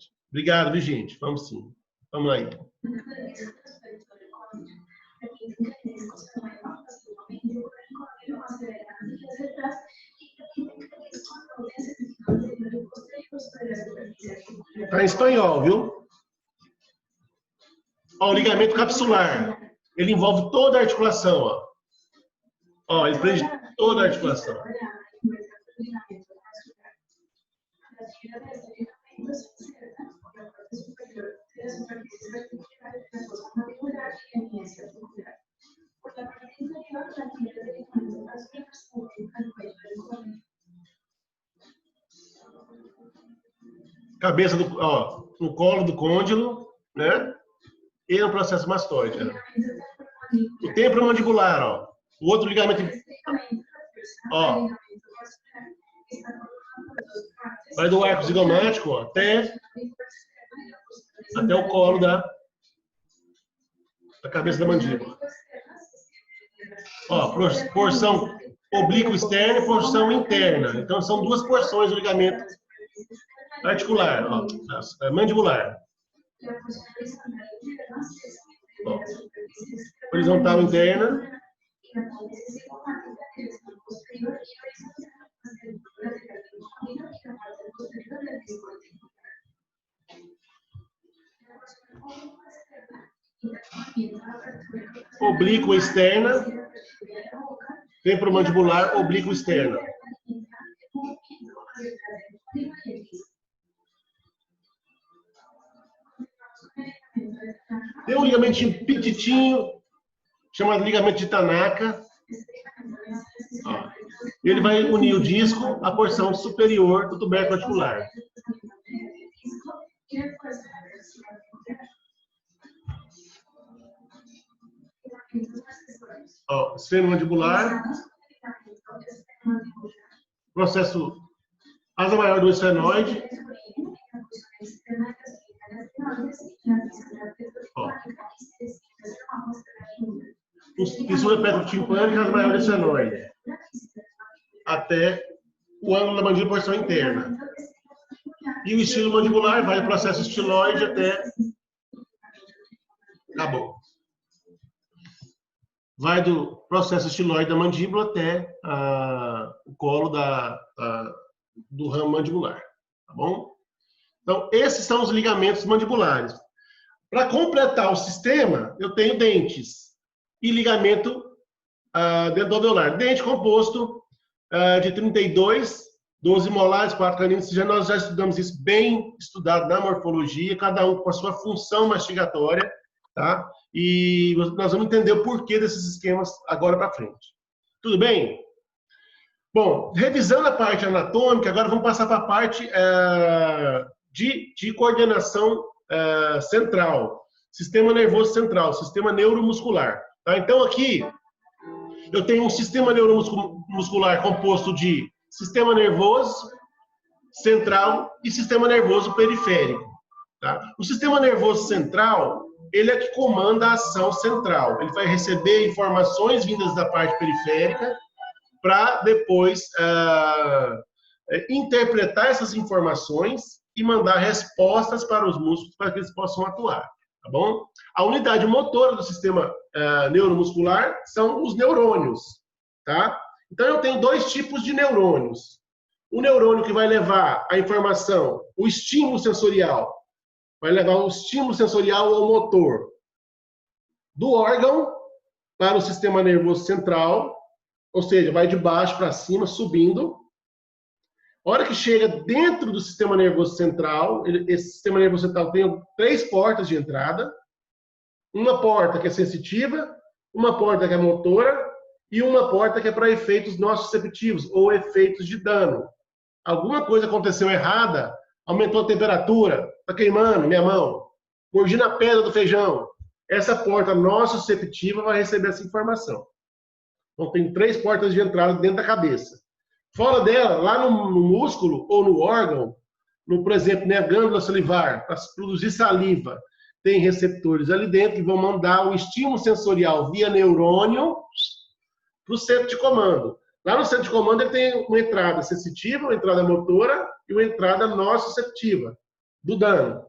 gente. Obrigado, viu, gente? Vamos sim. Vamos lá, aí. Tá em espanhol, viu? Ó, o ligamento capsular. Ele envolve toda a articulação, ó. Ó, ele prende toda a articulação. Cabeça do, ó, no colo do côndilo, né? E no processo mastoide. Né? O temporomandibular, ó. O outro ligamento, ó. Vai do arco zigomático, ó, até o colo da cabeça da mandíbula. Ó, porção oblíqua externa e porção interna. Então, são duas porções do ligamento articular, ó, mandibular. Ó, horizontal interna. Oblíqua externa. Temporomandibular, oblíqua externa. Tem um ligamentinho petitinho, chamado ligamento de Tanaka. Ó, ele vai unir o disco à porção superior do tubérculo articular. Ó, esfenomandibular. Processo asa maior do esfenoide. Ó. Fissura petrotimpânica, asa maior do esfenoide. Até o ângulo da mandíbula, porção interna. E o estilo mandibular vai do processo estiloide até... Acabou. Vai do processo estiloide da mandíbula até o colo do ramo mandibular. Tá bom? Então, esses são os ligamentos mandibulares. Para completar o sistema, eu tenho dentes e ligamento dentoalveolar. Dente composto de 32, 12 molares, 4 caninos. Nós já estudamos isso bem estudado na morfologia, cada um com a sua função mastigatória, tá? E nós vamos entender o porquê desses esquemas agora para frente. Tudo bem? Bom, revisando a parte anatômica, agora vamos passar para a parte de coordenação central. Sistema nervoso central, sistema neuromuscular. Tá? Então, aqui, eu tenho um sistema neuromuscular composto de sistema nervoso central e sistema nervoso periférico. Tá? O sistema nervoso central, ele é que comanda a ação central. Ele vai receber informações vindas da parte periférica para depois interpretar essas informações e mandar respostas para os músculos para que eles possam atuar. Tá bom? A unidade motora do sistema neuromuscular são os neurônios. Tá? Então, eu tenho dois tipos de neurônios. O neurônio que vai levar a informação, o estímulo sensorial, vai levar o estímulo sensorial ao motor do órgão para o sistema nervoso central, ou seja, vai de baixo para cima, subindo. A hora que chega dentro do sistema nervoso central, esse sistema nervoso central tem 3 portas de entrada. Uma porta que é sensitiva, uma porta que é motora e uma porta que é para efeitos nociceptivos ou efeitos de dano. Alguma coisa aconteceu errada, aumentou a temperatura, está queimando minha mão, mordi na pedra do feijão. Essa porta nociceptiva vai receber essa informação. Então, tem 3 portas de entrada dentro da cabeça. Fora dela, lá no músculo ou no órgão, por exemplo, na glândula salivar, para produzir saliva, tem receptores ali dentro que vão mandar o estímulo sensorial via neurônio para o centro de comando. Lá no centro de comando ele tem uma entrada sensitiva, uma entrada motora e uma entrada nociceptiva. do dano.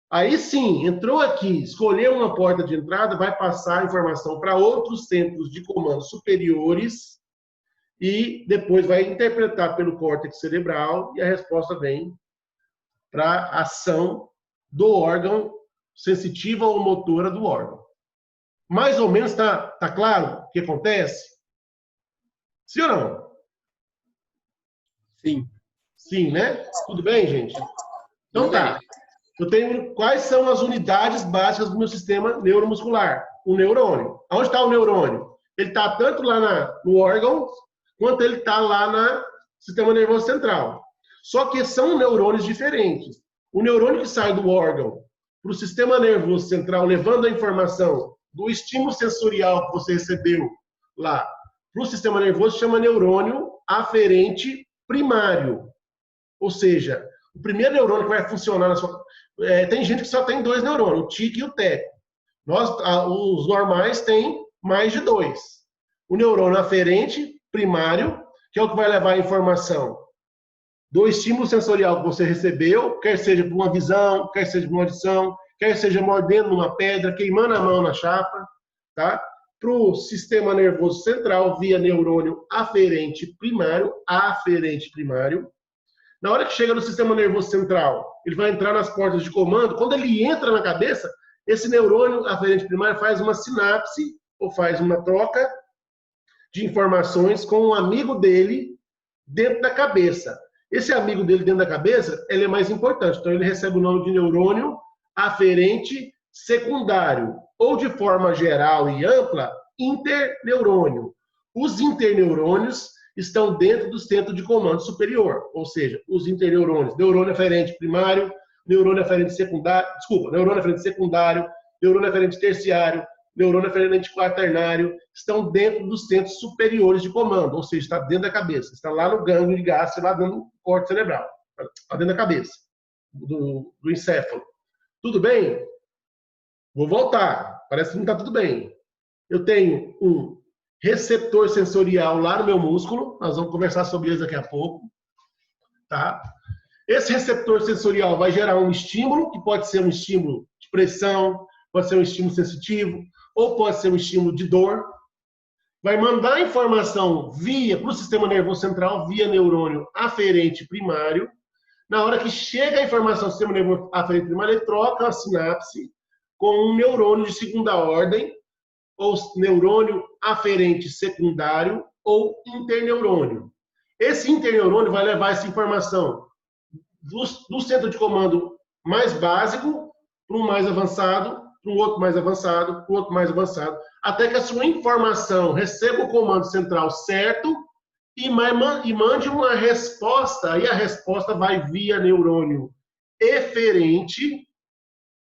Aí sim, entrou aqui, escolheu uma porta de entrada, vai passar a informação para outros centros de comando superiores e depois vai interpretar pelo córtex cerebral e a resposta vem para a ação do órgão sensitiva ou motora do órgão. Mais ou menos tá claro o que acontece? Sim ou não? Sim. Sim, né? Tudo bem, gente? Então Tudo tá. bem. Eu tenho quais são as unidades básicas do meu sistema neuromuscular? O neurônio. Onde está o neurônio? Ele está tanto lá no órgão, quanto ele está lá no sistema nervoso central. Só que são neurônios diferentes. O neurônio que sai do órgão para o sistema nervoso central, levando a informação do estímulo sensorial que você recebeu lá para o sistema nervoso, chama neurônio aferente primário. Ou seja, o primeiro neurônio que vai funcionar na sua... tem gente que só tem 2 neurônios, o TIC e o TEC. Os normais têm mais de 2. O neurônio aferente primário, que é o que vai levar a informação do estímulo sensorial que você recebeu, quer seja por uma visão, quer seja por uma audição, quer seja mordendo uma pedra, queimando a mão na chapa, tá? Para o sistema nervoso central, via neurônio aferente primário. Na hora que chega no sistema nervoso central, ele vai entrar nas portas de comando. Quando ele entra na cabeça, esse neurônio aferente primário faz uma sinapse, ou faz uma troca de informações com um amigo dele dentro da cabeça. Esse amigo dele dentro da cabeça, ele é mais importante. Então, ele recebe o nome de neurônio aferente secundário, ou de forma geral e ampla, interneurônio. Os interneurônios estão dentro do centro de comando superior, ou seja, os interneurônios, neurônio aferente primário, neurônio aferente secundário, neurônio aferente secundário, neurônio aferente terciário, neurônio aferente quaternário, estão dentro dos centros superiores de comando, ou seja, está dentro da cabeça, está lá no gânglio de Gastro, lá dentro do córtex cerebral, está dentro da cabeça, do encéfalo. Tudo bem? Vou voltar, parece que não está tudo bem. Eu tenho um receptor sensorial lá no meu músculo, nós vamos conversar sobre isso daqui a pouco, tá? Esse receptor sensorial vai gerar um estímulo, que pode ser um estímulo de pressão, pode ser um estímulo sensitivo, ou pode ser um estímulo de dor. Vai mandar informação para o sistema nervoso central, via neurônio aferente primário. Na hora que chega a informação do sistema nervoso aferente primário, ele troca a sinapse com um neurônio de segunda ordem, ou neurônio aferente secundário, ou interneurônio. Esse interneurônio vai levar essa informação do centro de comando mais básico para um mais avançado, para um outro mais avançado, para o outro mais avançado, até que a sua informação receba o comando central certo e mande uma resposta, e a resposta vai via neurônio eferente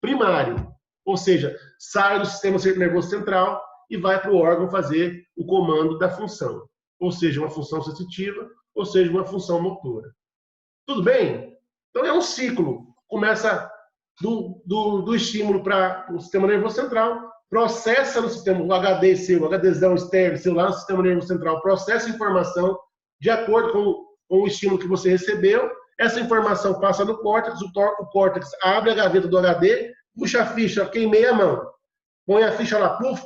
primário, ou seja, sai do sistema nervoso central e vai para o órgão fazer o comando da função, ou seja, uma função sensitiva, ou seja, uma função motora. Tudo bem? Então é um ciclo. Começa do estímulo para o sistema nervoso central, processa no sistema, o HD seu, o HDzão externo seu lá no sistema nervoso central, processa a informação de acordo com o estímulo que você recebeu. Essa informação passa no córtex, o córtex abre a gaveta do HD, puxa a ficha, queimei a mão. Põe a ficha lá, puf,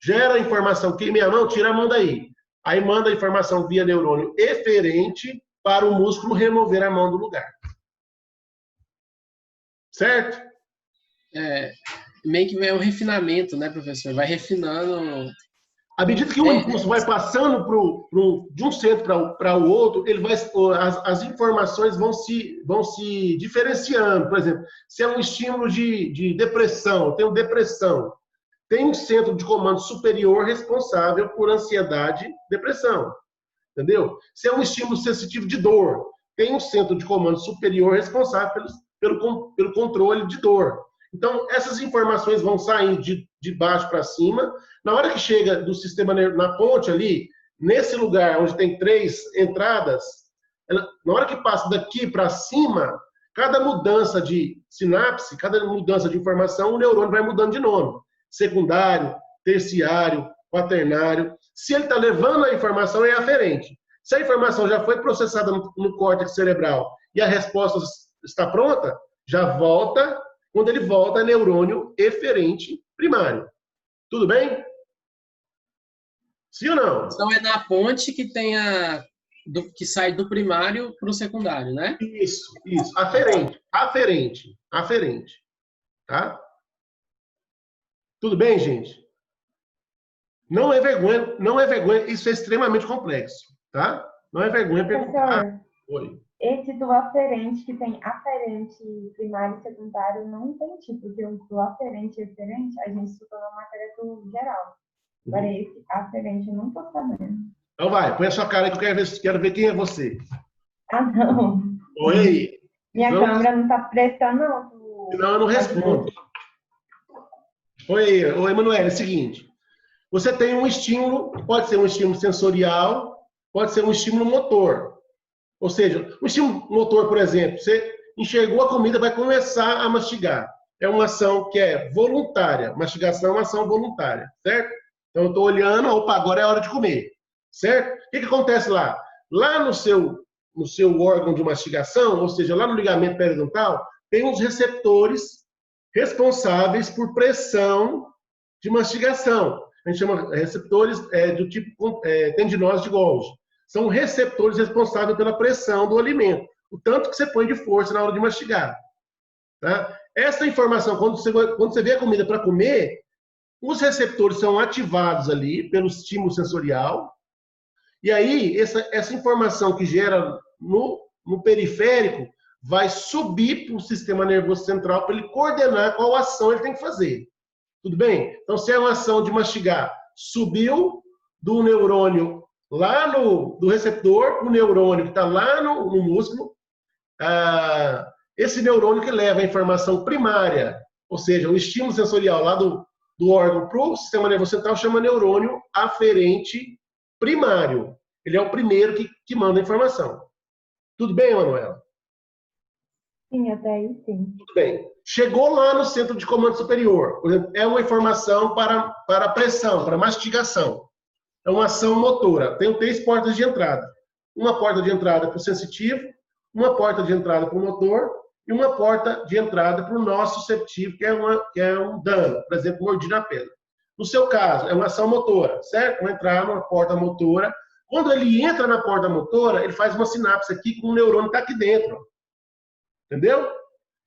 gera a informação, queimei a mão, tira a mão daí. Aí manda a informação via neurônio eferente para o músculo remover a mão do lugar. Certo? Meio que é um refinamento, né, professor? Vai refinando. À medida que o impulso vai passando de um centro para o outro, as informações vão se diferenciando. Por exemplo, se é um estímulo de depressão, eu tenho depressão. Tem um centro de comando superior responsável por ansiedade e depressão. Entendeu? Se é um estímulo sensitivo de dor, tem um centro de comando superior responsável pelo controle de dor. Então, essas informações vão saindo de baixo para cima. Na hora que chega do sistema na ponte ali, nesse lugar onde tem 3 entradas, na hora que passa daqui para cima, cada mudança de sinapse, cada mudança de informação, o neurônio vai mudando de nome. Secundário, terciário, quaternário. Se ele está levando a informação, é aferente. Se a informação já foi processada no córtex cerebral e a resposta está pronta, já volta, quando ele volta, é neurônio eferente primário. Tudo bem? Sim ou não? Então é na ponte que tem que sai do primário para o secundário, né? Isso. Aferente. Tá? Tudo bem, gente? Não é vergonha, isso é extremamente complexo, tá? Não é vergonha perguntar. Professor, Oi. esse do aferente, que tem aferente primário e secundário, não entendi, porque o do aferente e referente, a gente estudou na matéria do geral. Agora, esse aferente eu não estou sabendo. Então vai, põe a sua cara aí que eu quero ver quem é você. Ah, não. Oi. Minha Não, câmera não está prestando, não. senão eu não respondo. Oi, Emanuel, é o seguinte. Você tem um estímulo, pode ser um estímulo sensorial, pode ser um estímulo motor. Ou seja, um estímulo motor, por exemplo, você enxergou a comida, vai começar a mastigar. É uma ação que é voluntária. Mastigação é uma ação voluntária, certo? Então, eu estou olhando, opa, agora é hora de comer, certo? O que acontece lá? Lá no seu órgão de mastigação, ou seja, lá no ligamento periodontal, tem uns receptores responsáveis por pressão de mastigação. A gente chama receptores do tipo tendinose de Golgi. São receptores responsáveis pela pressão do alimento, o tanto que você põe de força na hora de mastigar. Tá? Essa informação, quando você vê a comida para comer, os receptores são ativados ali pelo estímulo sensorial, e aí essa informação que gera no periférico vai subir para o sistema nervoso central para ele coordenar qual ação ele tem que fazer. Tudo bem? Então, se é uma ação de mastigar, subiu do neurônio lá do receptor, o neurônio que está lá no músculo, esse neurônio que leva a informação primária, ou seja, o estímulo sensorial lá do órgão para o sistema nervoso central, chama neurônio aferente primário. Ele é o primeiro que manda a informação. Tudo bem, Manuela? Sim, até aí sim. Tudo bem. Chegou lá no centro de comando superior. Por exemplo, é uma informação para pressão, para mastigação. É uma ação motora. Tem 3 portas de entrada. Uma porta de entrada para o sensitivo, uma porta de entrada para o motor e uma porta de entrada para o nó susceptivo, que é um dano, por exemplo, mordir na pedra. No seu caso, é uma ação motora, certo? Vai entrar numa porta motora. Quando ele entra na porta motora, ele faz uma sinapse aqui com o neurônio que está aqui dentro. Entendeu?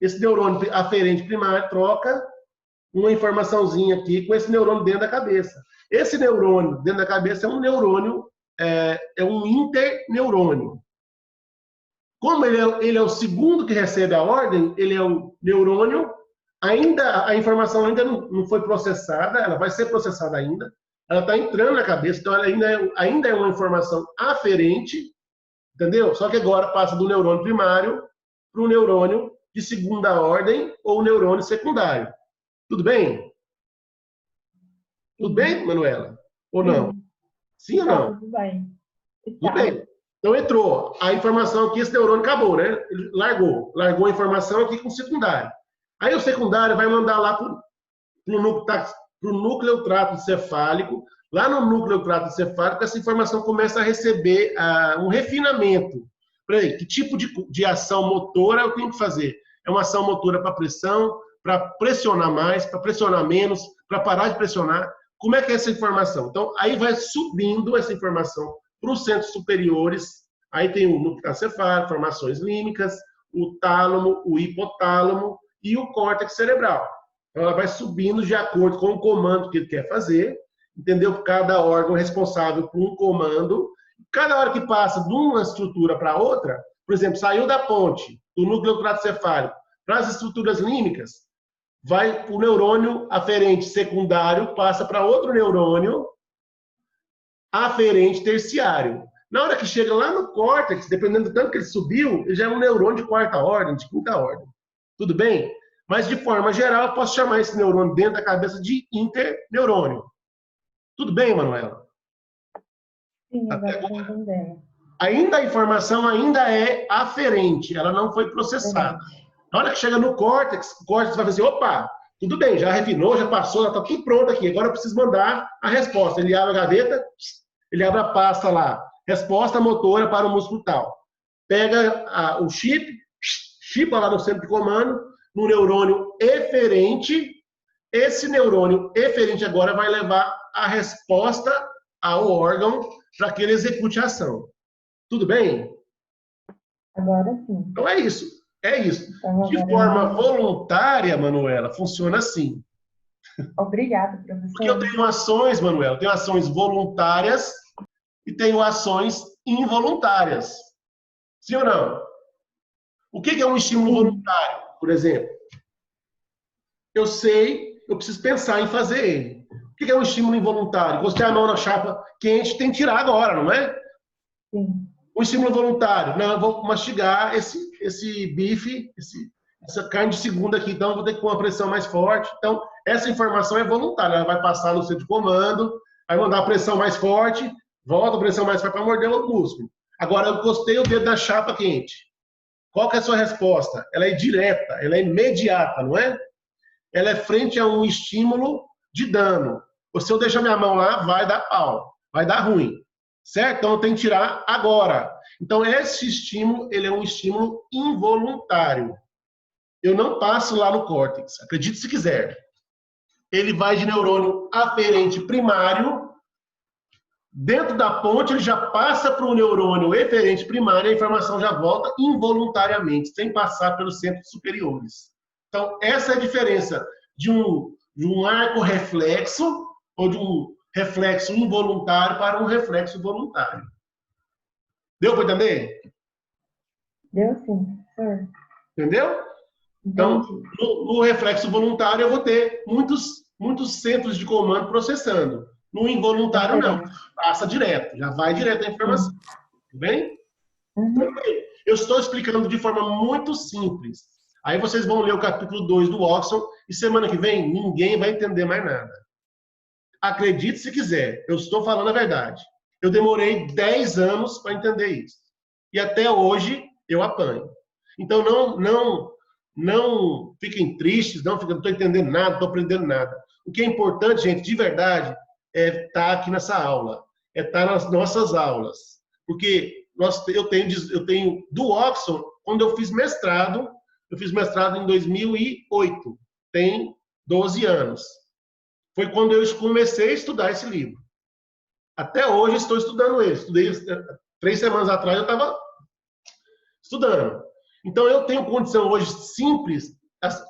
Esse neurônio aferente primário troca uma informaçãozinha aqui com esse neurônio dentro da cabeça. Esse neurônio dentro da cabeça é um neurônio, é um interneurônio. Como ele é o segundo que recebe a ordem, ele é um neurônio, a informação ainda não foi processada, ela vai ser processada ainda, ela está entrando na cabeça, então ela ainda é uma informação aferente, entendeu? Só que agora passa do neurônio primário para o neurônio de segunda ordem ou neurônio secundário. Tudo bem? Tudo bem, Manuela? Ou não? Sim ou não? Tudo bem. Tudo bem. Então entrou a informação aqui, esse neurônio acabou, né? Ele largou a informação aqui com o secundário. Aí o secundário vai mandar lá para o núcleo trato cefálico. Lá no núcleo trato cefálico, essa informação começa a receber um refinamento. Peraí, que tipo de ação motora eu tenho que fazer? É uma ação motora para pressão, para pressionar mais, para pressionar menos, para parar de pressionar. Como é que é essa informação? Então, aí vai subindo essa informação para os centros superiores. Aí tem o núcleo cefálico, formações límbicas, o tálamo, o hipotálamo e o córtex cerebral. Então, ela vai subindo de acordo com o comando que ele quer fazer, entendeu? Cada órgão é responsável por um comando. Cada hora que passa de uma estrutura para outra, por exemplo, saiu da ponte, do núcleo trato cefálico, para as estruturas límbicas, vai para o neurônio aferente secundário, passa para outro neurônio aferente terciário. Na hora que chega lá no córtex, dependendo do tanto que ele subiu, ele já é um neurônio de 4ª ordem, de 5ª ordem. Tudo bem? Mas, de forma geral, eu posso chamar esse neurônio dentro da cabeça de interneurônio. Tudo bem, Manuela? Sim, agora estou entendendo. Ainda a informação ainda é aferente, ela não foi processada. Na hora que chega no córtex, o córtex vai fazer, opa, tudo bem, já refinou, já passou, já está tudo pronto aqui, agora eu preciso mandar a resposta. Ele abre a gaveta, ele abre a pasta lá, resposta motora para o músculo tal. Pega o chip, chipa lá no centro de comando, no neurônio eferente. Esse neurônio eferente agora vai levar a resposta ao órgão para que ele execute a ação. Tudo bem? Agora sim. Então é isso. É isso. Então, De agora forma voluntária, Manuela, funciona assim. Obrigada, Porque eu professor. tenho ações, Manuela, eu tenho ações voluntárias e tenho ações involuntárias. Sim ou não? O que é um estímulo voluntário, por exemplo? Eu sei, eu preciso pensar em fazer ele. O que é um estímulo involuntário? Encostei a mão na chapa quente, tem que tirar agora, não é? Sim. Um estímulo voluntário. Não, eu vou mastigar esse bife, essa carne de segunda aqui, então eu vou ter que pôr uma pressão mais forte. Então, essa informação é voluntária. Ela vai passar no centro de comando, vai mandar a pressão mais forte, volta a pressão mais forte para morder o músculo. Agora, eu encostei o dedo na chapa quente. Qual que é a sua resposta? Ela é direta, ela é imediata, não é? Ela é frente a um estímulo de dano. Ou se eu deixar minha mão lá, vai dar pau, vai dar ruim. Certo? Então eu tenho que tirar agora. Então esse estímulo, ele é um estímulo involuntário. Eu não passo lá no córtex, acredite se quiser. Ele vai de neurônio aferente primário. Dentro da ponte, ele já passa para o neurônio eferente primário, a informação já volta involuntariamente, sem passar pelos centros superiores. Então, essa é a diferença de um arco reflexo, ou de um reflexo involuntário para um reflexo voluntário. Deu para entender? Deu sim, professor. Entendeu? Então, no reflexo voluntário, eu vou ter muitos centros de comando processando. No involuntário, não. Passa direto, já vai direto a informação. Tudo bem? Uhum. Eu estou explicando de forma muito simples. Aí vocês vão ler o capítulo 2 do Watson e semana que vem ninguém vai entender mais nada. Acredite se quiser, eu estou falando a verdade. Eu demorei 10 anos para entender isso. E até hoje eu apanho. Então não fiquem tristes, não estou entendendo nada, não estou aprendendo nada. O que é importante, gente, de verdade, é estar aqui nessa aula, é estar nas nossas aulas. Porque eu tenho do Watson, quando eu fiz mestrado em 2008, tem 12 anos. Foi quando eu comecei a estudar esse livro. Até hoje estou estudando ele. Estudei 3 semanas atrás, eu estava estudando. Então eu tenho condição hoje simples,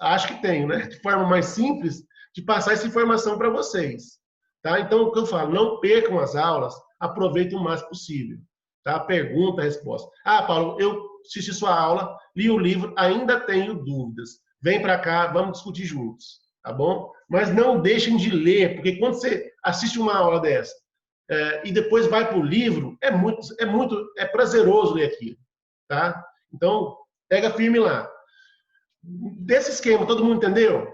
acho que tenho, né? De forma mais simples, de passar essa informação para vocês. Tá? Então, o que eu falo, não percam as aulas, aproveitem o máximo possível. Tá? Pergunta, resposta. Ah, Paulo, eu assisti sua aula, li o livro, ainda tenho dúvidas. Vem para cá, vamos discutir juntos. Tá bom? Mas não deixem de ler, porque quando você assiste uma aula dessa e depois vai para o livro, é prazeroso ler aquilo. Tá? Então, pega firme lá. Desse esquema, todo mundo entendeu?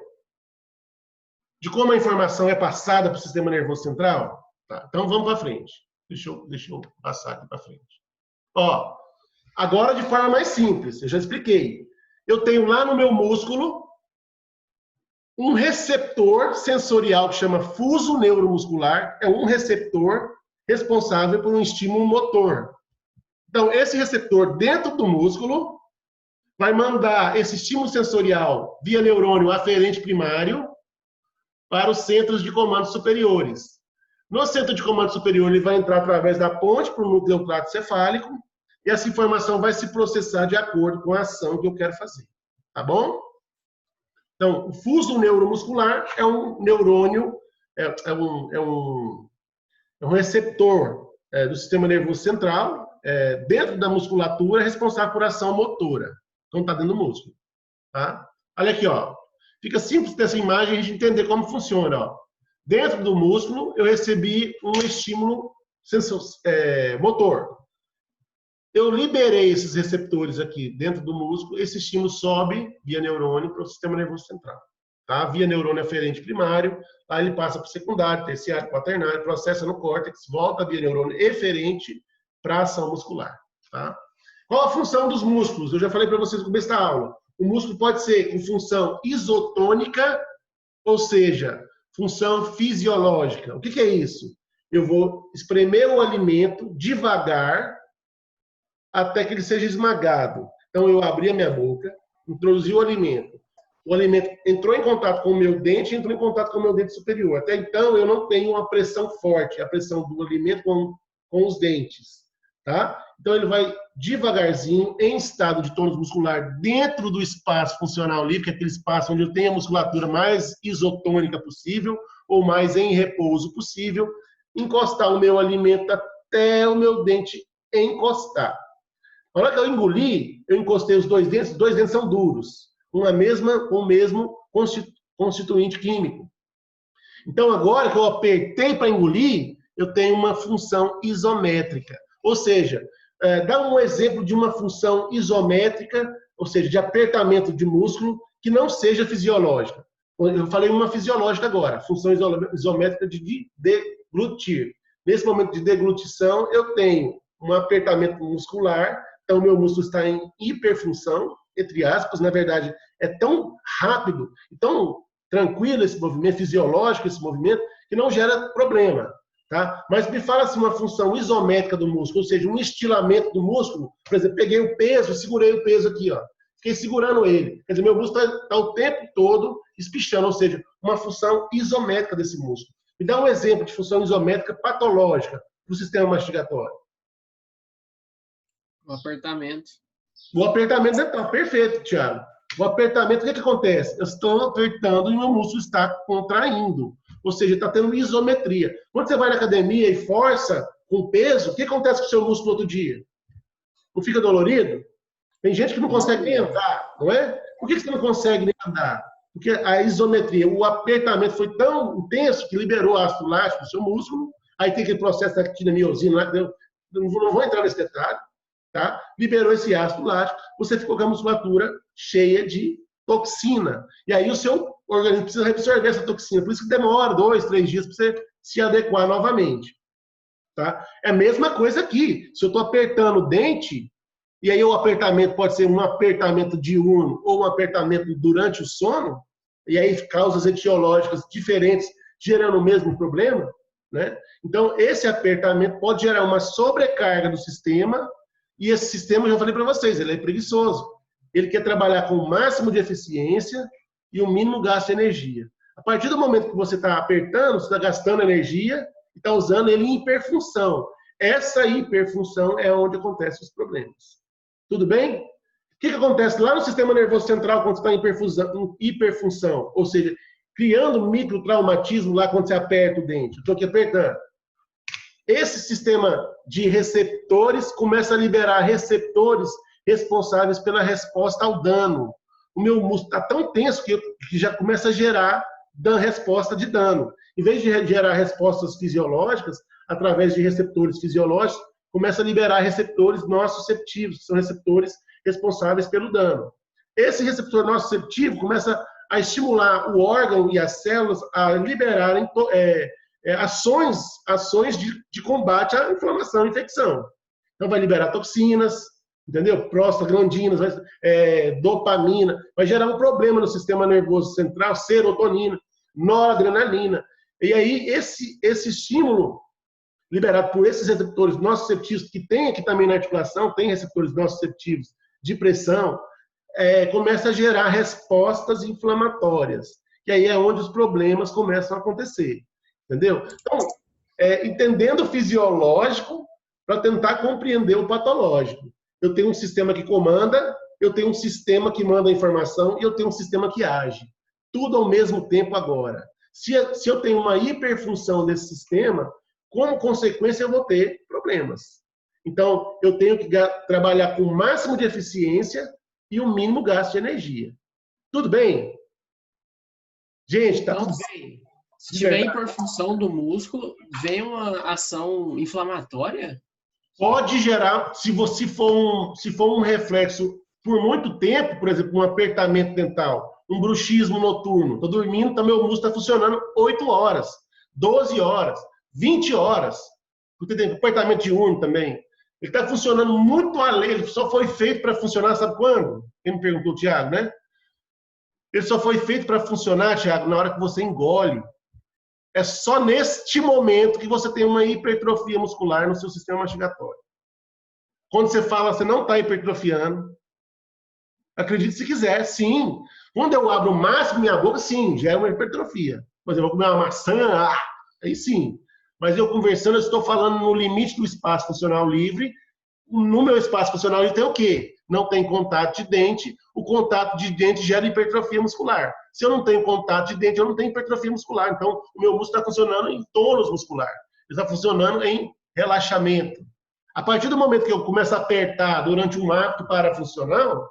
De como a informação é passada para o sistema nervoso central? Tá, então vamos para frente. Deixa eu passar aqui para frente. Ó, agora de forma mais simples, eu já expliquei. Eu tenho lá no meu músculo um receptor sensorial que chama fuso neuromuscular. É um receptor responsável por um estímulo motor. Então, esse receptor dentro do músculo vai mandar esse estímulo sensorial via neurônio aferente primário para os centros de comando superiores. No centro de comando superior, ele vai entrar através da ponte para o núcleo cefálico e essa informação vai se processar de acordo com a ação que eu quero fazer. Tá bom? Então, o fuso neuromuscular é um neurônio, é um receptor do sistema nervoso central, dentro da musculatura, responsável por ação motora. Então, está dentro do músculo. Tá? Olha aqui, ó. Fica simples dessa imagem a gente entender como funciona. Ó. Dentro do músculo, eu recebi um estímulo motor. Eu liberei esses receptores aqui dentro do músculo, esse estímulo sobe via neurônio para o sistema nervoso central. Tá? Via neurônio aferente primário, aí ele passa para o secundário, terciário, quaternário, processa no córtex, volta via neurônio eferente para a ação muscular. Tá? Qual a função dos músculos? Eu já falei para vocês no começo da aula. O músculo pode ser em função isotônica, ou seja, função fisiológica. O que é isso? Eu vou espremer o alimento devagar até que ele seja esmagado. Então, eu abri a minha boca, introduzi o alimento. O alimento entrou em contato com o meu dente, entrou em contato com o meu dente superior. Até então, eu não tenho uma pressão forte, a pressão do alimento com os dentes. Tá? Então, ele vai devagarzinho, em estado de tônus muscular, dentro do espaço funcional livre, que é aquele espaço onde eu tenho a musculatura mais isotônica possível, ou mais em repouso possível, encostar o meu alimento até o meu dente encostar. Na hora que eu engoli, eu encostei os dois dentes são duros, com o mesmo constituinte químico. Então, agora que eu apertei para engolir, eu tenho uma função isométrica. Ou seja, dá um exemplo de uma função isométrica, ou seja, de apertamento de músculo, que não seja fisiológica. Eu falei uma fisiológica agora, função isométrica de deglutir. Nesse momento de deglutição, eu tenho um apertamento muscular, então o meu músculo está em hiperfunção, entre aspas, na verdade, é tão rápido, tão tranquilo esse movimento, fisiológico esse movimento, que não gera problema. Tá? Mas me fala assim, uma função isométrica do músculo, ou seja, um estilamento do músculo. Por exemplo, peguei o peso, segurei o peso aqui, ó. Fiquei segurando ele. Quer dizer, meu músculo está o tempo todo espichando, ou seja, uma função isométrica desse músculo. Me dá um exemplo de função isométrica patológica do sistema mastigatório. O apertamento. O apertamento dental, perfeito, Thiago. O apertamento, o que acontece? Eu estou apertando e meu músculo está contraindo. Ou seja, está tendo isometria. Quando você vai na academia e força com peso, o que acontece com o seu músculo outro dia? Não fica dolorido? Tem gente que não consegue nem andar, não é? Por que você não consegue nem andar? Porque a isometria, o apertamento foi tão intenso que liberou ácido lático do seu músculo, aí tem aquele processo da actina miosina lá, não vou entrar nesse detalhe, tá? Liberou esse ácido lático, você ficou com a musculatura cheia de toxina. E aí o seu organismo precisa absorver essa toxina. Por isso que demora 2, 3 dias para você se adequar novamente. Tá? É a mesma coisa aqui. Se eu estou apertando o dente, e aí o apertamento pode ser um apertamento diurno ou um apertamento durante o sono, e aí causas etiológicas diferentes, gerando o mesmo problema, né? Então, esse apertamento pode gerar uma sobrecarga do sistema, e esse sistema, eu já falei para vocês, ele é preguiçoso. Ele quer trabalhar com o máximo de eficiência e o mínimo gasto de energia. A partir do momento que você está apertando, você está gastando energia e está usando ele em hiperfunção. Essa hiperfunção é onde acontecem os problemas. Tudo bem? O que acontece lá no sistema nervoso central quando você está em hiperfunção? Ou seja, criando microtraumatismo lá quando você aperta o dente. Estou aqui apertando. Esse sistema de receptores começa a liberar receptores responsáveis pela resposta ao dano. O meu músculo está tão tenso que já começa a gerar resposta de dano. Em vez de gerar respostas fisiológicas, através de receptores fisiológicos, começa a liberar receptores nociceptivos, que são receptores responsáveis pelo dano. Esse receptor nociceptivo começa a estimular o órgão e as células a liberarem ações de combate à inflamação e infecção. Então, vai liberar toxinas, entendeu? Prostaglandinas, dopamina, vai gerar um problema no sistema nervoso central, serotonina, noradrenalina. E aí, esse estímulo liberado por esses receptores nociceptivos, que tem aqui também na articulação, tem receptores nociceptivos de pressão, começa a gerar respostas inflamatórias. E aí é onde os problemas começam a acontecer. Entendeu? Então, entendendo o fisiológico para tentar compreender o patológico. Eu tenho um sistema que comanda, eu tenho um sistema que manda a informação e eu tenho um sistema que age. Tudo ao mesmo tempo agora. Se eu tenho uma hiperfunção desse sistema, como consequência eu vou ter problemas. Então, eu tenho que trabalhar com o máximo de eficiência e o mínimo gasto de energia. Tudo bem? Gente, tá tudo bem? Se tiver hiperfunção do músculo, vem uma ação inflamatória? Pode gerar, se for um reflexo por muito tempo, por exemplo, um apertamento dental, um bruxismo noturno, estou dormindo, então meu músculo está funcionando 8 horas, 12 horas, 20 horas, porque tem apertamento diurno também. Ele está funcionando muito além, ele só foi feito para funcionar, sabe quando? Quem me perguntou, Thiago, né? Ele só foi feito para funcionar, Thiago, na hora que você engole. É só neste momento que você tem uma hipertrofia muscular no seu sistema mastigatório. Quando você fala, você não está hipertrofiando. Acredite se quiser, sim. Quando eu abro o máximo minha boca, sim, já é uma hipertrofia. Por exemplo, eu vou comer uma maçã, aí sim. Mas eu conversando, eu estou falando no limite do espaço funcional livre. No meu espaço funcional livre tem o quê? Não tem contato de dente. O contato de dente gera hipertrofia muscular. Se eu não tenho contato de dente, eu não tenho hipertrofia muscular. Então, o meu músculo está funcionando em tônus muscular. Ele está funcionando em relaxamento. A partir do momento que eu começo a apertar durante um ato parafuncional,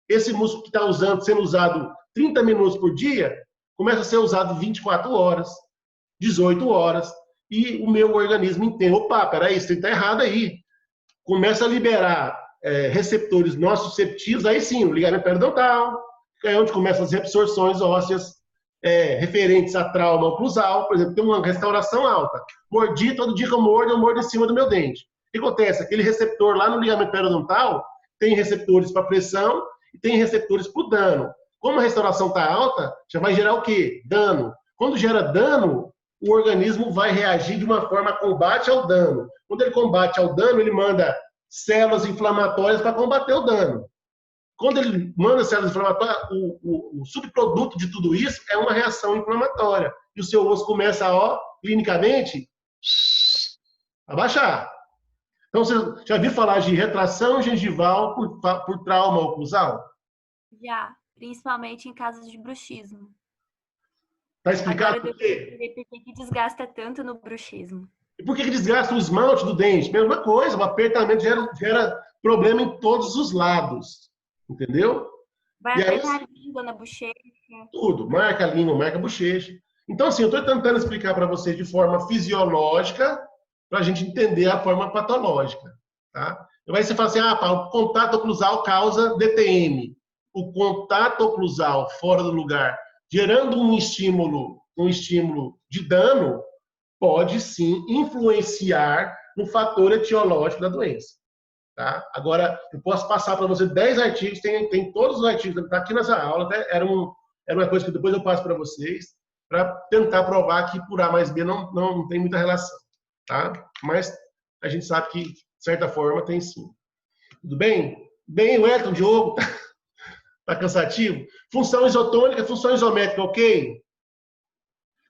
esse músculo que está sendo usado 30 minutos por dia, começa a ser usado 24 horas, 18 horas, e o meu organismo entende, opa, peraí, isso está errado aí. Começa a liberar receptores nociceptivos, aí sim, o ligamento periodontal, é onde começam as reabsorções ósseas referentes a trauma oclusal, por exemplo, tem uma restauração alta. Mordi, todo dia que eu mordo em cima do meu dente. O que acontece? Aquele receptor lá no ligamento periodontal tem receptores para pressão e tem receptores para o dano. Como a restauração está alta, já vai gerar o quê? Dano. Quando gera dano, o organismo vai reagir de uma forma a combate ao dano. Quando ele combate ao dano, ele manda células inflamatórias para combater o dano. Quando ele manda células inflamatórias, o subproduto de tudo isso é uma reação inflamatória. E o seu osso começa, clinicamente, a baixar. Então, você já viu falar de retração gengival por trauma oclusal? Já, principalmente em casos de bruxismo. Está explicado Agora por quê? por que desgasta tanto no bruxismo. E por que desgasta o esmalte do dente? Mesma coisa, o apertamento gera problema em todos os lados. Entendeu? Vai E aí, apertar a língua na bochecha. tudo, marca a língua, marca a bochecha. Então, assim, eu estou tentando explicar para vocês de forma fisiológica, para a gente entender a forma patológica. Tá? E aí você fala assim, o contato oclusal causa DTM. O contato oclusal fora do lugar, gerando um estímulo de dano, pode sim influenciar no fator etiológico da doença. Tá? Agora, eu posso passar para você 10 artigos, tem todos os artigos, está aqui nessa aula, até era uma coisa que depois eu passo para vocês, para tentar provar que por A mais B não tem muita relação. Tá? Mas a gente sabe que, de certa forma, tem sim. Tudo bem? Bem, o Elton, Diogo, tá cansativo? Função isotônica, função isométrica, ok?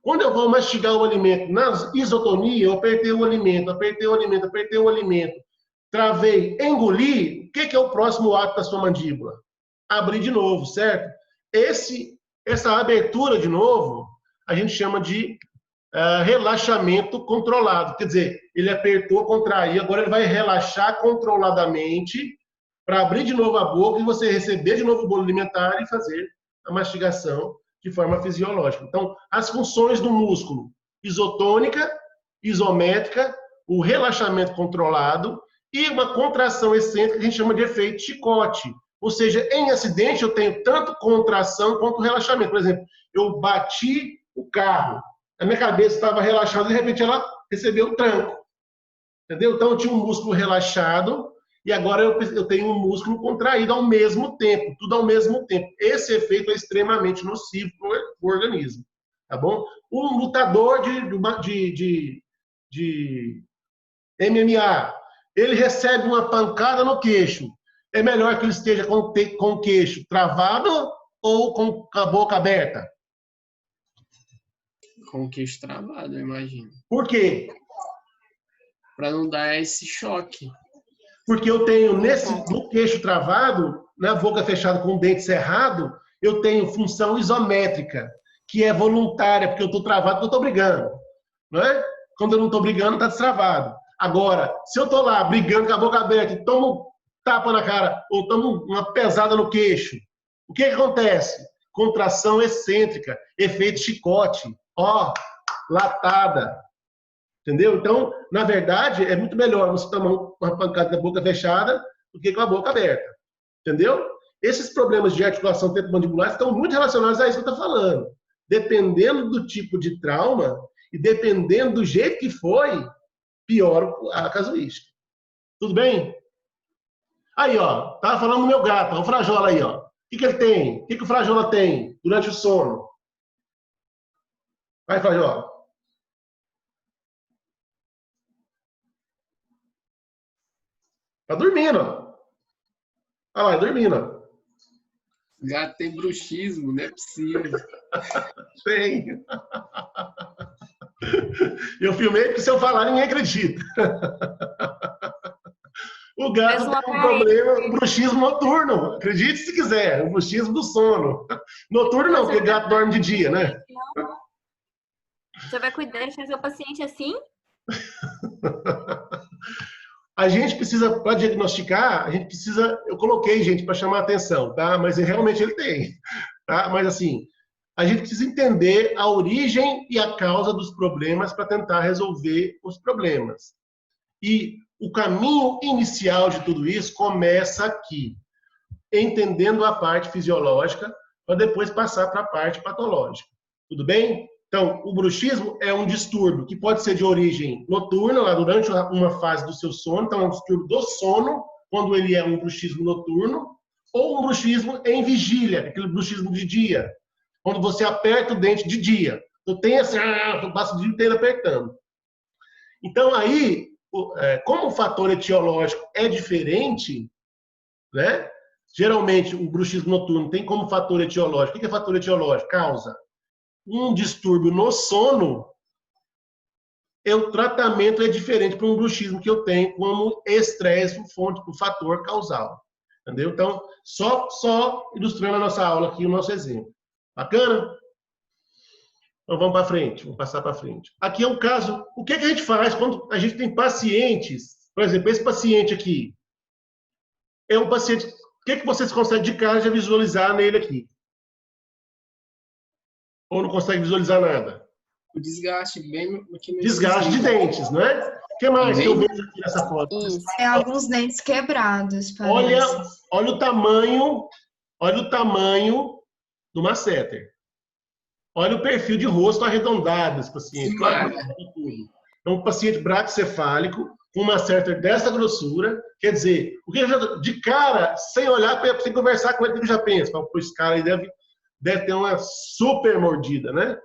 Quando eu vou mastigar o alimento na isotonia, eu apertei o alimento, travei, engoli, o que é o próximo ato da sua mandíbula? Abrir de novo, certo? Essa abertura de novo, a gente chama de relaxamento controlado. Quer dizer, ele apertou, contraiu, agora ele vai relaxar controladamente para abrir de novo a boca e você receber de novo o bolo alimentar e fazer a mastigação de forma fisiológica. Então, as funções do músculo: isotônica, isométrica, o relaxamento controlado e uma contração excêntrica que a gente chama de efeito chicote. Ou seja, em acidente eu tenho tanto contração quanto relaxamento. Por exemplo, eu bati o carro, a minha cabeça estava relaxada e de repente ela recebeu um tranco. Entendeu? Então eu tinha um músculo relaxado e agora eu tenho um músculo contraído ao mesmo tempo, tudo ao mesmo tempo. Esse efeito é extremamente nocivo para o organismo. Tá bom? Um lutador de MMA, ele recebe uma pancada no queixo. É melhor que ele esteja com o queixo travado ou com a boca aberta? Com o queixo travado, eu imagino. Por quê? Para não dar esse choque. Porque eu tenho no queixo travado, na boca fechada com o dente cerrado, eu tenho função isométrica, que é voluntária, porque eu estou travado, porque eu estou brigando. Não é? Quando eu não estou brigando, está destravado. Agora, se eu estou lá brigando com a boca aberta e tomo um tapa na cara ou tomo uma pesada no queixo, o que acontece? Contração excêntrica, efeito chicote, latada. Entendeu? Então, na verdade, é muito melhor você tomar uma pancada da boca fechada do que com a boca aberta. Entendeu? Esses problemas de articulação temporomandibular estão muito relacionados a isso que eu estou falando. Dependendo do tipo de trauma e dependendo do jeito que foi, piora a casuística. Tudo bem? Aí, tava falando do meu gato, o Frajola aí, O que ele tem? O que o Frajola tem durante o sono? Vai, Frajola. Tá dormindo, Olha lá, dormindo, Já tem bruxismo, não é possível. Tem. Eu filmei porque se eu falar ninguém acredita. O gato Fez uma tem um problema, o bruxismo noturno. Acredite se quiser, o bruxismo do sono. Noturno não, porque o gato dorme de dia, né? Você vai cuidar, deixar seu paciente assim? A gente precisa, para diagnosticar, a gente precisa. Eu coloquei, gente, para chamar a atenção, tá? Mas realmente ele tem, tá? Mas assim, a gente precisa entender a origem e a causa dos problemas para tentar resolver os problemas. E o caminho inicial de tudo isso começa aqui, entendendo a parte fisiológica, para depois passar para a parte patológica. Tudo bem? Então, o bruxismo é um distúrbio que pode ser de origem noturna, lá durante uma fase do seu sono, então é um distúrbio do sono, quando ele é um bruxismo noturno, ou um bruxismo em vigília, aquele bruxismo de dia, quando você aperta o dente de dia. Então tem assim, passa o dia inteiro apertando. Então aí, como o fator etiológico é diferente, né? Geralmente o bruxismo noturno tem como fator etiológico. O que é fator etiológico? Causa um distúrbio no sono, o tratamento é diferente para um bruxismo que eu tenho como estresse, o fator causal. Entendeu? Então, só ilustrando a nossa aula aqui, o nosso exemplo. Bacana? Então, vamos para frente, vamos passar para frente. Aqui é um caso, o que a gente faz quando a gente tem pacientes, por exemplo, esse paciente aqui, é um paciente, o que vocês conseguem de cara já visualizar nele aqui? Ou não consegue visualizar nada? O desgaste, bem aqui no Desgaste de dentes, não é? O que mais que eu vejo aqui nessa foto? Isso. Tem alguns dentes quebrados, parece. Olha o tamanho do masseter. Olha o perfil de rosto arredondado desse paciente. É um paciente braquicefálico com uma masseter dessa grossura. Quer dizer, o que de cara, sem olhar, sem conversar com ele, que já pensa, esse cara aí deve ter uma super mordida, né?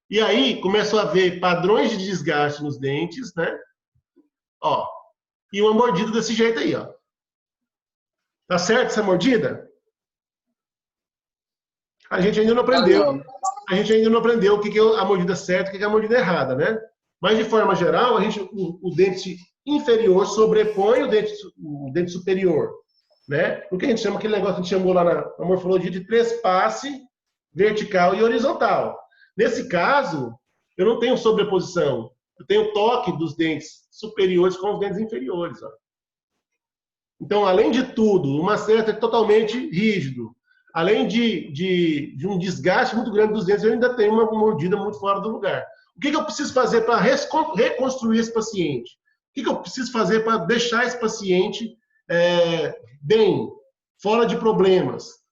E aí começou a ver padrões de desgaste nos dentes, né? Ó, e uma mordida desse jeito aí, ó. Tá certo essa mordida? A gente ainda não aprendeu. A gente ainda não aprendeu o que é a mordida certa e o que é a mordida errada, né? Mas de forma geral, o dente inferior sobrepõe o dente superior, né? O que a gente chama, aquele negócio que a gente chamou lá na morfologia de trespasse vertical e horizontal. Nesse caso, eu não tenho sobreposição, eu tenho toque dos dentes superiores com os dentes inferiores. Ó. Então, além de tudo, o masseter é totalmente rígido. Além de um desgaste muito grande dos dentes, eu ainda tenho uma mordida muito fora do lugar. O que eu preciso fazer para reconstruir esse paciente? O que eu preciso fazer para deixar esse paciente bem, fora de problemas?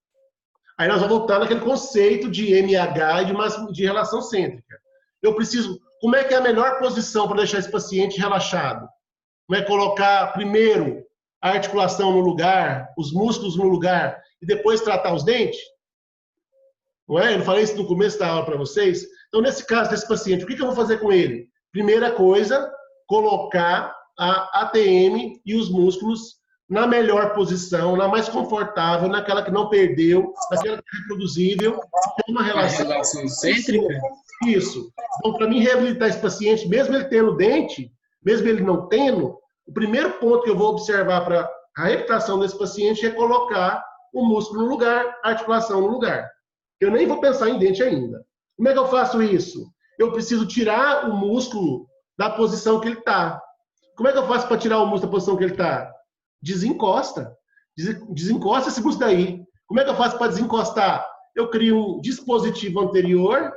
Aí nós vamos voltar naquele conceito de MH e de relação cêntrica. Eu preciso... Como é que é a melhor posição para deixar esse paciente relaxado? Como é colocar primeiro a articulação no lugar, os músculos no lugar, e depois tratar os dentes? Não é? Eu falei isso no começo da aula para vocês. Então, nesse caso desse paciente, o que eu vou fazer com ele? Primeira coisa, colocar a ATM e os músculos na melhor posição, na mais confortável, naquela que não perdeu, naquela que é reproduzível, tem uma relação cêntrica. Isso. Então, para mim reabilitar esse paciente, mesmo ele tendo dente, mesmo ele não tendo, o primeiro ponto que eu vou observar para a reabilitação desse paciente é colocar o músculo no lugar, a articulação no lugar. Eu nem vou pensar em dente ainda. Como é que eu faço isso? Eu preciso tirar o músculo da posição que ele está. Como é que eu faço para tirar o músculo da posição que ele está? Desencosta. Desencosta esse músculo daí. Como é que eu faço para desencostar? Eu crio um dispositivo anterior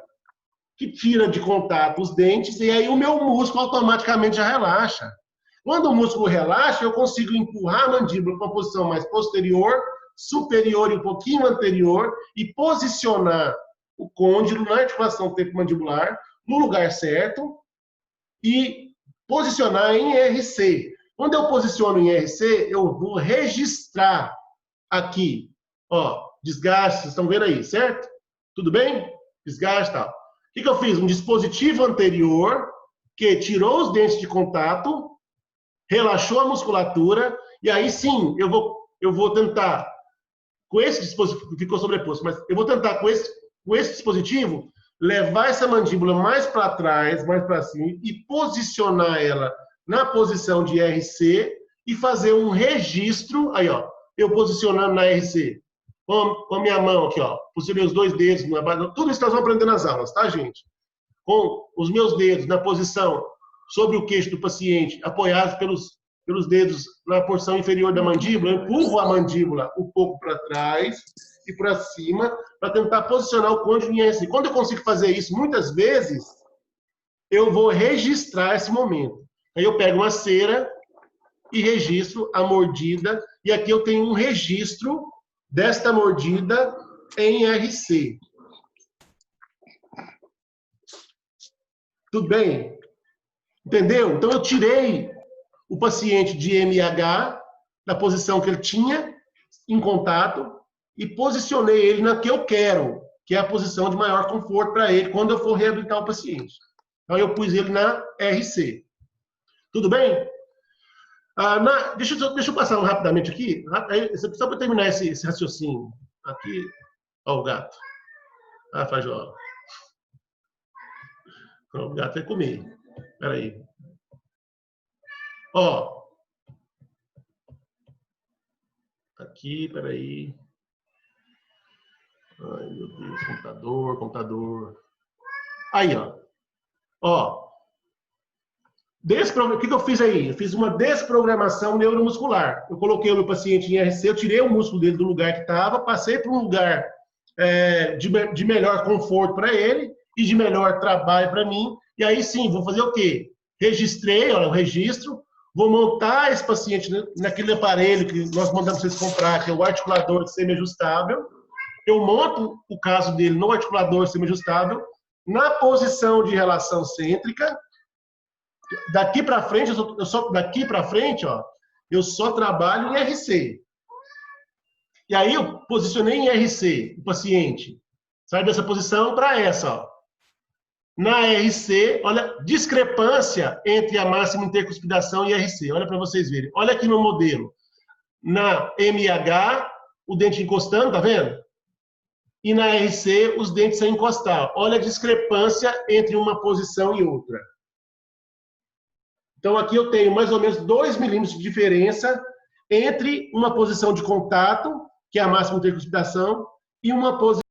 que tira de contato os dentes e aí o meu músculo automaticamente já relaxa. Quando o músculo relaxa, eu consigo empurrar a mandíbula para uma posição mais posterior, superior e um pouquinho anterior e posicionar o côndilo na articulação temporomandibular no lugar certo e posicionar em RC. Quando eu posiciono em RC, eu vou registrar aqui, ó, desgaste, vocês estão vendo aí, certo? Tudo bem? Desgaste e tal. O que eu fiz? Um dispositivo anterior que tirou os dentes de contato, relaxou a musculatura, e aí sim, eu vou tentar com esse dispositivo, ficou sobreposto, mas eu vou tentar com esse dispositivo levar essa mandíbula mais para trás, mais para cima, e posicionar ela na posição de RC e fazer um registro, aí ó, eu posicionando na RC, com a minha mão aqui, ó, posicionei os 2 dedos, tudo isso nós vamos aprender nas aulas, tá, gente? Com os meus dedos na posição sobre o queixo do paciente, apoiados pelos dedos na porção inferior da mandíbula, eu empurro a mandíbula um pouco para trás e para cima, para tentar posicionar o côndilo em RC. Quando eu consigo fazer isso, muitas vezes, eu vou registrar esse momento. Aí eu pego uma cera e registro a mordida, e aqui eu tenho um registro desta mordida em RC. Tudo bem? Entendeu? Então eu tirei o paciente de MH, da posição que ele tinha, em contato, e posicionei ele na que eu quero, que é a posição de maior conforto para ele, quando eu for reabilitar o paciente. Então eu pus ele na RC. Tudo bem? Deixa eu passar rapidamente aqui, só para terminar esse raciocínio. Aqui, ó o gato. Fajó. O gato vai comer. Espera aí. Ó. Aqui, espera aí. Ai, meu Deus, computador. Aí, ó. Ó. O que eu fiz aí? Eu fiz uma desprogramação neuromuscular. Eu coloquei o meu paciente em RC, eu tirei o músculo dele do lugar que estava, passei para um lugar de melhor conforto para ele e de melhor trabalho para mim. E aí sim, vou fazer o quê? Registrei, olha, o registro, vou montar esse paciente naquele aparelho que nós mandamos vocês comprar, que é o articulador semi-ajustável. Eu monto o caso dele no articulador semi-ajustável, na posição de relação cêntrica. Daqui para frente, eu só trabalho em RC. E aí eu posicionei em RC o paciente. Sai dessa posição para essa, ó. Na RC, olha, discrepância entre a máxima intercuspidação e RC. Olha para vocês verem. Olha aqui no modelo. Na MH, o dente encostando, tá vendo? E na RC, os dentes sem encostar. Olha a discrepância entre uma posição e outra. Então, aqui eu tenho mais ou menos 2 milímetros de diferença entre uma posição de contato, que é a máxima intercuspidação, e uma posição